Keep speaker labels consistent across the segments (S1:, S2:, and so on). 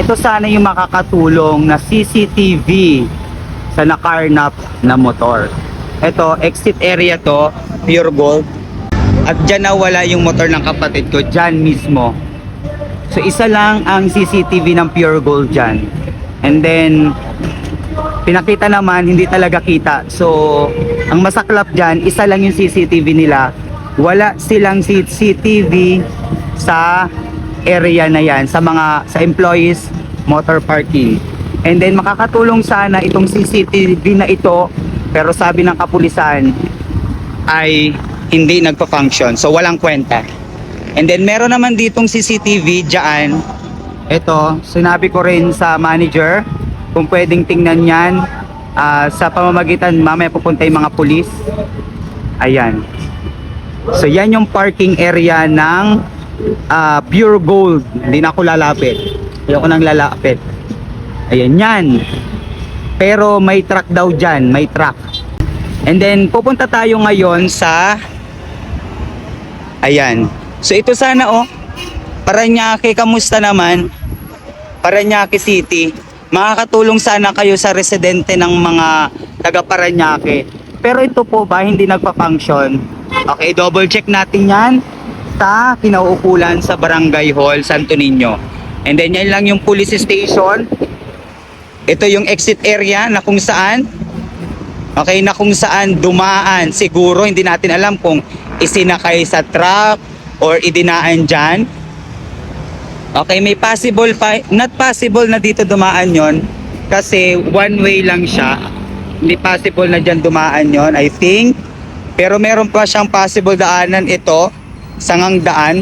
S1: ito sana yung makakatulong na CCTV sa nakarnap na motor. Ito, exit area to, Pure Gold. At dyan nawala yung motor ng kapatid ko, dyan mismo. So isa lang ang CCTV ng Pure Gold dyan. And then, pinakita naman, hindi talaga kita. So, ang masaklap dyan, isa lang yung CCTV nila. Wala silang CCTV sa area na yan, sa employees motor parking. And then makakatulong sana itong CCTV na ito, pero sabi ng kapulisan ay hindi nagpa-function, so walang kwenta. And then meron naman ditong CCTV dyan. Ito, sinabi ko rin sa manager kung pwedeng tingnan yan sa pamamagitan, mamaya pupunta yung mga pulis. Ayan, so yan yung parking area ng Pure Gold. Hindi na ako lalapit, ayoko nang lalapit. Ayan yan, pero may truck daw dyan, may truck. And then pupunta tayo ngayon sa ayan, so ito sana Parañaque. Kamusta naman Parañaque City? Makakatulong sana kayo sa residente ng mga taga Parañaque. Pero ito po ba hindi nagpa-function? Okay, double check natin yan sa kinauukulan sa Barangay Hall Santo Niño. And then yan lang yung police station. Ito yung exit area na kung saan dumaan. Siguro hindi natin alam kung isinakay sa truck or idinaan dyan. Okay, may possible not possible na dito dumaan yon kasi one way lang siya. Hindi possible na dyan dumaan yon, I think. Pero meron pa siyang possible daanan ito, sangang daan.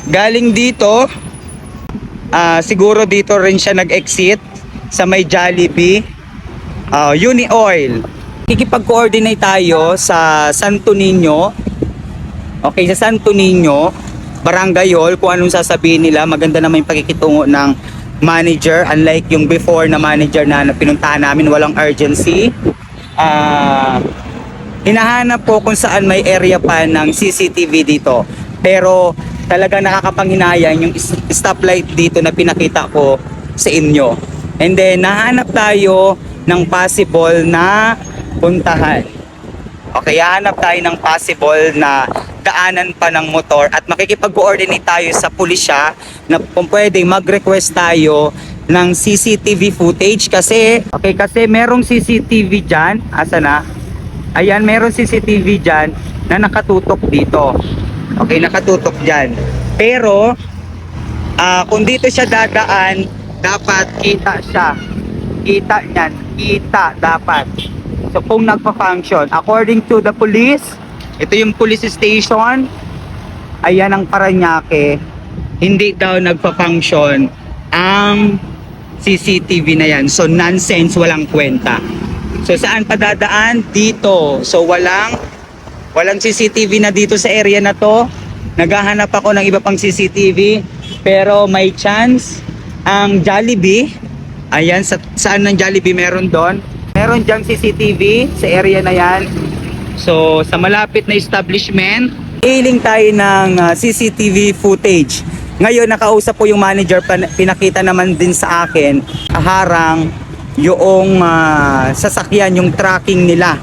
S1: Galing dito, siguro dito rin siya nag-exit sa may Jollibee, Uni Oil. Kikipag-coordinate tayo sa Santo Niño. Okay, sa Santo Niño, Barangay Hall, kung anong sasabihin nila. Maganda naman yung pakikitungo ng manager. Unlike yung before na manager na pinuntahan namin, walang urgency. Hinahanap po kung saan may area pa ng CCTV dito. Pero talaga nakakapanghinayang yung stoplight dito na pinakita ko sa inyo. And then nahanap tayo ng possible na puntahan. Okay, hahanap tayo ng possible na daanan pa ng motor at makikipag-coordinate tayo sa pulisya na kung pwedeng mag-request tayo ng CCTV footage kasi merong CCTV dyan. Asa na? Ayan, meron CCTV dyan na nakatutok dito. Okay, nakatutok dyan. Pero kung dito siya dadaan, dapat kita siya. Kita niyan, kita dapat. So kung nagpa-function, according to the police, ito yung police station, ayan ang Parañaque, hindi daw nagpa-function ang CCTV na yan. So nonsense, walang kwenta. So saan pa dadaan? Dito. So walang CCTV na dito sa area na to. Naghahanap ako ng iba pang CCTV, pero may chance ang Jollibee. Ayan, saan ng Jollibee meron doon? Meron diyang CCTV sa area na yan. So sa malapit na establishment, hiling tayo ng CCTV footage. Ngayon nakausap po yung manager, pinakita naman din sa akin harang yung sasakyan, yung tracking nila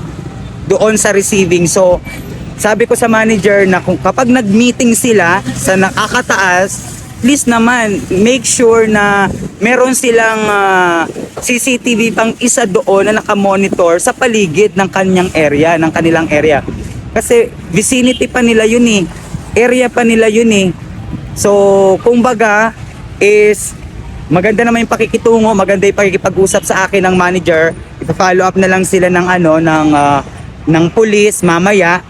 S1: doon sa receiving. So sabi ko sa manager na kung kapag nag-meeting sila sa nakakataas, please naman make sure na meron silang CCTV pang isa doon na nakamonitor sa paligid ng kanyang area, ng kanilang area. Kasi vicinity pa nila yun eh, area pa nila yun eh. So kumbaga is maganda naman yung pakikitungo, maganda yung pakikipag-usap sa akin ng manager. Ipa-follow up na lang sila ng ng police mamaya.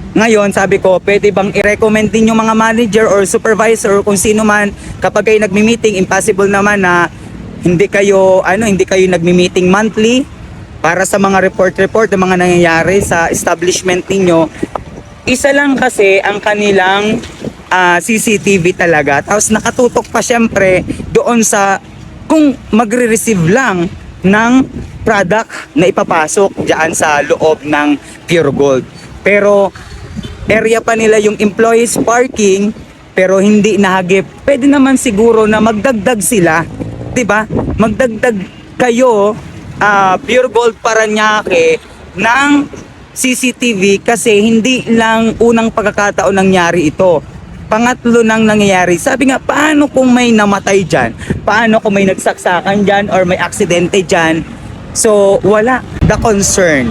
S1: Ngayon, sabi ko, pwede bang i-recommend din yung mga manager or supervisor or kung sino man kapag kayo nagmi-meeting, impossible naman na hindi kayo nagmi-meeting monthly para sa mga report ng mga nangyayari sa establishment ninyo. Isa lang kasi ang kanilang CCTV talaga. Tapos nakatutok pa syempre doon sa kung magre-receive lang ng product na ipapasok diyan sa loob ng Pure Gold. Pero area pa nila yung employees parking pero hindi nahagip. Pwede naman siguro na magdagdag sila, 'di ba? Magdagdag kayo, Pure Gold Parañaque, ng CCTV, kasi hindi lang unang pagkakataon nangyari ito. Pangatlo nang nangyayari. Sabi nga, paano kung may namatay dyan? Paano kung may nagsaksakan dyan or may aksidente dyan? So, wala. The concern.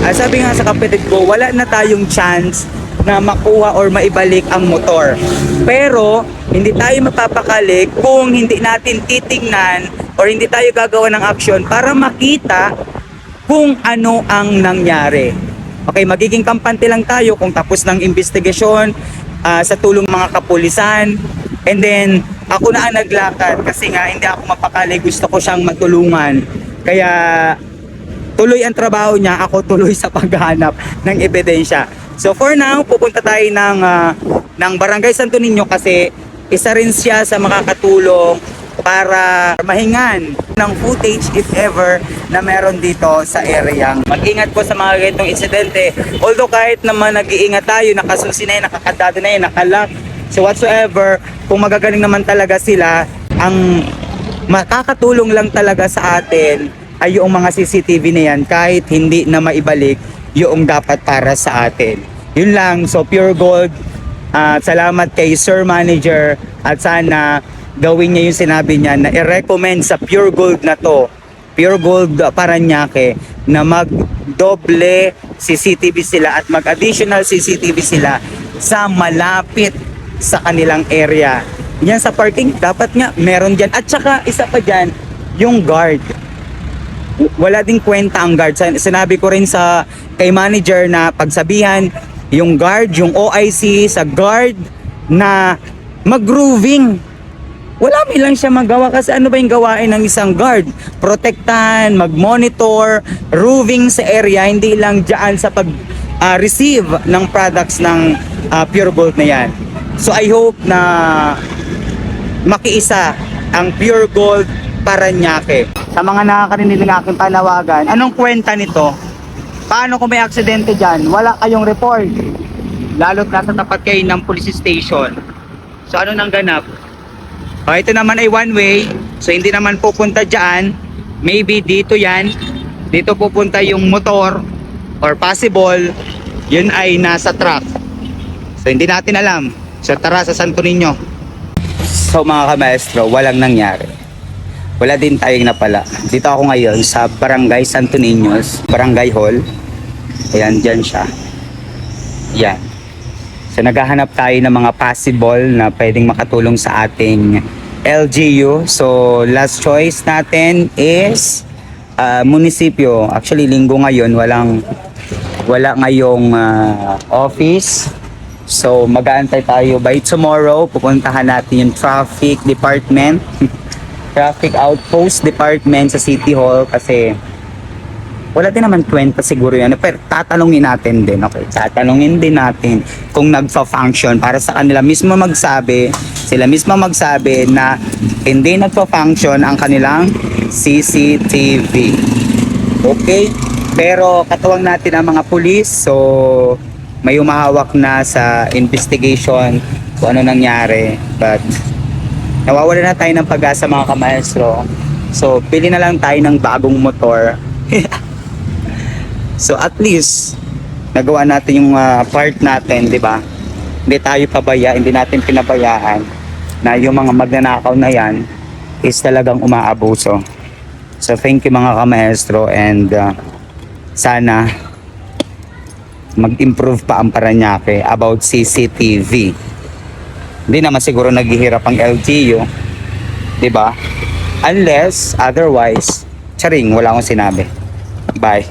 S1: Sabi nga sa kapatid ko, wala na tayong chance na makuha or maibalik ang motor. Pero, hindi tayo mapapakali kung hindi natin titingnan or hindi tayo gagawa ng action para makita kung ano ang nangyari. Okay, magiging kampante lang tayo kung tapos ng investigasyon, sa tulong mga kapulisan. And then, ako na ang naglakad kasi nga hindi ako mapakali. Gusto ko siyang matulungan. Kaya, tuloy ang trabaho niya, ako tuloy sa paghahanap ng ebidensya. So for now, pupunta tayo ng Barangay Santo Niño kasi isa rin siya sa makakatulong para mahingan ng footage if ever na meron dito sa area. Mag-ingat po sa mga ganitong insidente. Although kahit naman nag-iingat tayo, nakasusi na yun, nakakadado na yun, nakalock, so whatsoever, kung magagaling naman talaga sila, ang makakatulong lang talaga sa atin ay yung mga CCTV na yan kahit hindi na maibalik yung dapat para sa atin. Yun lang. So Pure Gold, salamat kay Sir Manager at sana gawin niya yung sinabi niya na i-recommend sa Pure Gold na to, Pure Gold Parañaque, na mag-doble CCTV sila at mag-additional CCTV sila sa malapit sa kanilang area. Yan sa parking, dapat nga meron dyan. At saka isa pa dyan, yung guard. Wala ding kwenta ang guard. Sinabi ko rin sa kay manager na pagsabihan yung guard, yung OIC sa guard na mag-grooving. Wala lang siya magawa kasi ano ba yung gawain ng isang guard? Protektahan, mag-monitor, roving sa area, hindi lang dyan sa pag-receive ng products ng Pure Gold na yan. So I hope na makiisa ang Pure Gold Parañaque. Sa mga nakakarinig ng aking panawagan, anong kwenta nito? Paano kung may aksidente dyan? Wala kayong report. Lalo't nasa tapat kayo ng police station. So ano nang ganap? Ito naman ay one way. So hindi naman pupunta dyan. Maybe dito yan. Dito pupunta yung motor. Or possible, yun ay nasa truck. So hindi natin alam. So tara sa Santo Niño. So mga kamaestro, walang nangyari. Wala din tayong napala. Dito ako ngayon sa Barangay Santo Niños, Barangay Hall. Ayan, dyan siya. Yan. So naghahanap tayo ng mga possible na pwedeng makatulong sa ating LGU. So last choice natin is munisipyo. Actually linggo ngayon, wala ngayong office. So mag-aantay tayo by tomorrow. Pupuntahan natin yung traffic department. Traffic Outpost Department sa City Hall kasi wala din naman kwenta siguro yan. Pero tatanungin natin din, okay? Tatanungin din natin kung nagfa-function para sa kanila mismo magsabi, sila mismo magsabi na hindi nagfa-function ang kanilang CCTV. Okay? Pero katuwang natin ang mga pulis, so may umahawak na sa investigation kung ano nangyari. But nawawala na tayo ng pag-asa mga kamaestro. So, pili na lang tayo ng bagong motor. So, at least, nagawa natin yung part natin, di ba? Hindi tayo hindi natin pinabayaan na yung mga magnanakaw na yan is talagang umaabuso. So, thank you mga kamaestro and sana mag-improve pa ang Parañaque about CCTV. Hindi naman siguro naghihirap ang LGU, 'di ba? Unless otherwise, charing, wala akong sinabi. Bye.